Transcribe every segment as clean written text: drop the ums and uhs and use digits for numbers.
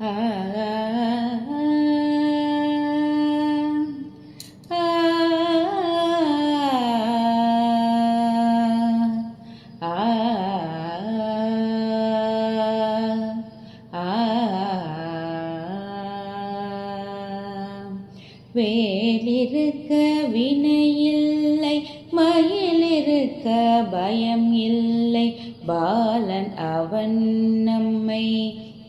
ஆ வேலிருக்க வினையில்லை, மயிலிருக்க பயம் இல்லை. பாலன் அவன் நம்மை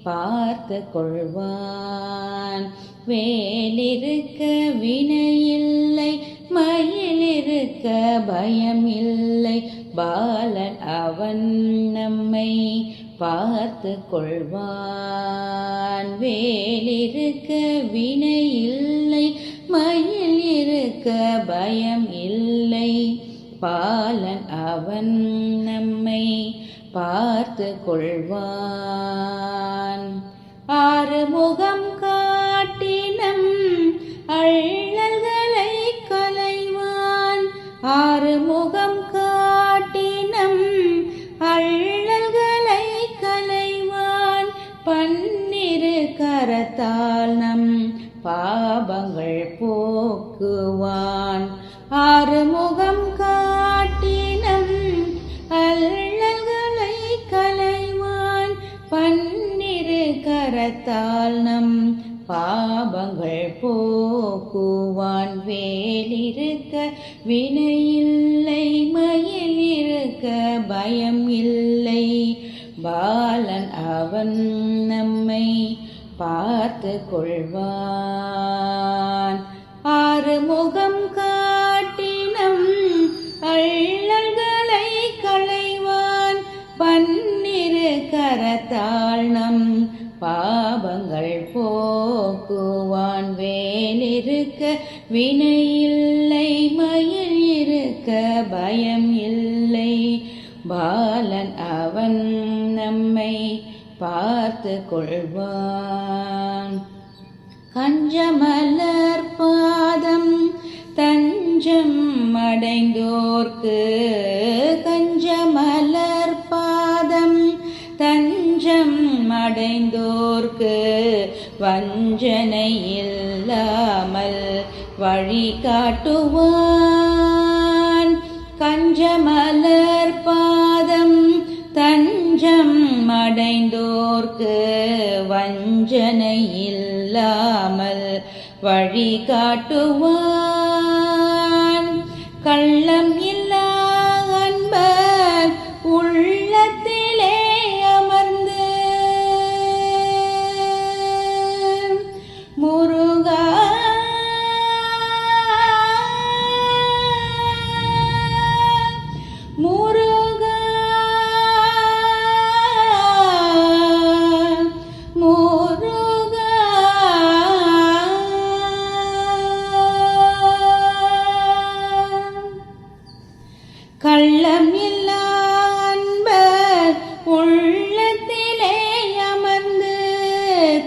பார்த்து கொள்வான். வேலிருக்க வினையில்லை, மயிலிருக்க பயம் இல்லை. பாலன் அவன் நம்மை பார்த்து கொள்வான். வேலிருக்க வினையில்லை, மயில் இருக்க பயம் இல்லை. பாலன் அவன் நம்மை பார்த்து கொள்வான். ஆறுமுகம் காட்டினம் அள்ளல்களை களைவான். ஆறுமுகம் காட்டினம் அள்ளல்களை களைவான். பன்னிரு கரத்தால் நம் பாபங்கள் போக்குவான். ஆறுமுகம் காட்டினம் அள்ளல்களை களைவான். பன்னிரு கரத்தால் நம் பாபங்கள் போக்குவான். வேலிருக்க வினையில்லை, மயில் இருக்க பயம் இல்லை. பாலன் அவன் நம்மை பார்த்து கொள்வான். ஆறுமுகம் காட்டினம் அள்ளல்களை களைவான். பன்னிரு கரத்தால் நம் பாபங்கள் போக்குவான். வேலிருக்க வினையில்லை, மயில் இருக்க பயம் இல்லை. பாலன் அவன் நம்மை பார்த்து கொள்வான். கஞ்சமலர் பாதம் தஞ்சம் அடைந்தோர்க்கு. கஞ்சமலர் பாதம் தஞ்சம் அடைந்தோர்க்கு வஞ்சனை இல்லாமல் வழி காட்டுவான். கஞ்சமலர் பாதம் தஞ்சம் அடைந்தோர்க்கு வஞ்சனை இல்லாமல் வழி காட்டுவான். கள்ளம் இல்லா அன்பர் உள்ளத்திலே அமர்ந்து முருகா முருகா முருகா கள்ளம் இல்லா அன்பர் உள்ளத்திலே அமர்ந்து.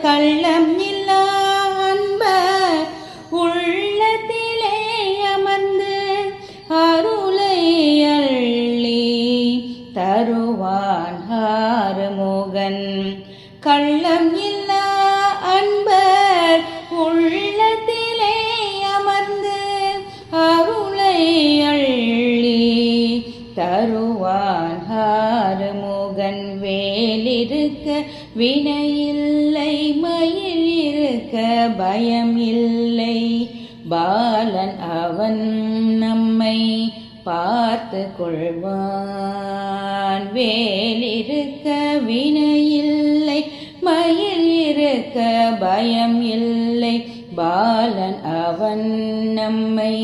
கள்ளம் இல்லா அன்பர் உள்ளத்திலே அமர்ந்து அருளை அள்ளி தருவான் ஆறுமுகன். கள்ளம் இல்லா அன்பர் உள்ளத்திலே அமர்ந்து அருளை அள்ளி தருவான் ஆறுமுகன். வேலிருக்க வினையில்லை, மயில் இருக்க பயம் இல்லை. பாலன் அவன் நம்மை பார்த்து கொள்வான். வேலிருக்க வினையில்லை, மயில் இருக்க பயம் இல்லை. பாலன் அவன் நம்மை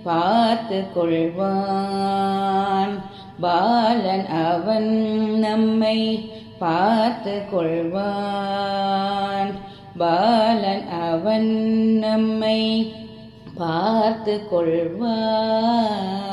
பார்த்து கொள்வான். பாலன் அவன் நம்மை பார்த்து கொள்வான். பாலன் அவன் நம்மை பார்த்து கொள்வான்.